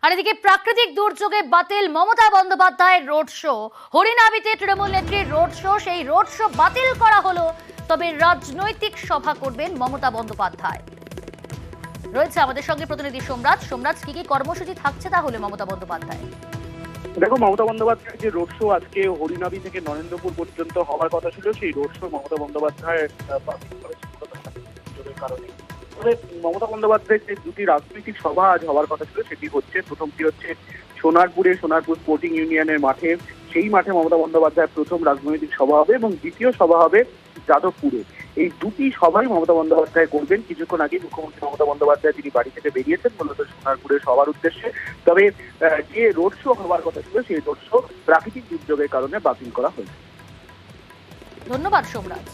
আর এদিকে প্রাকৃতিক দুর্যোগে বাতিল মমতা বন্দ্যোপাধ্যায়ের রোড শো। হরিনাবিতে তৃণমূল নেত্রীর রোড শো, সেই রোড শো বাতিল করা হলো। তবে রাজনৈতিক সভা করবেন মমতা বন্দ্যোপাধ্যায়। রয়েছে আমাদের সঙ্গে প্রতিনিধি সোমরাজ। সোমরাজ, কি কি কর্মসূচি থাকছে তাহলে মমতা বন্দ্যোপাধ্যায়? দেখো, মমতা বন্দ্যোপাধ্যায়ের যে রোড শো আজকে হরিনাবি থেকে নরেন্দ্রপুর পর্যন্ত হওয়ার কথা ছিল, সেই রোড শো মমতা বন্দ্যোপাধ্যায় বাতিল করেছে দুর্যোগের কারণে। তবে মমতা বন্দ্যোপাধ্যায়ের যে দুটি রাজনৈতিক সভা আজ হওয়ার কথা ছিল, সেটি হচ্ছে, প্রথমটি হচ্ছে সোনারপুর স্পোর্টিং ইউনিয়নের মাঠে। সেই মাঠে মমতা বন্দ্যোপাধ্যায়ের প্রথম রাজনৈতিক সভা হবে এবং দ্বিতীয় সভা হবে যাদবপুরে। এই দুটি সভাই মমতা বন্দ্যোপাধ্যায় করবেন। কিছুক্ষণ আগে মুখ্যমন্ত্রী মমতা বন্দ্যোপাধ্যায় তিনি বাড়ি থেকে বেরিয়েছেন মূলত সোনারপুরে সভার উদ্দেশ্যে। তবে যে রোড শো হওয়ার কথা ছিল, সেই রোড শো প্রাকৃতিক দুর্যোগের কারণে বাতিল করা হয়েছে। ধন্যবাদ সোমরাজ।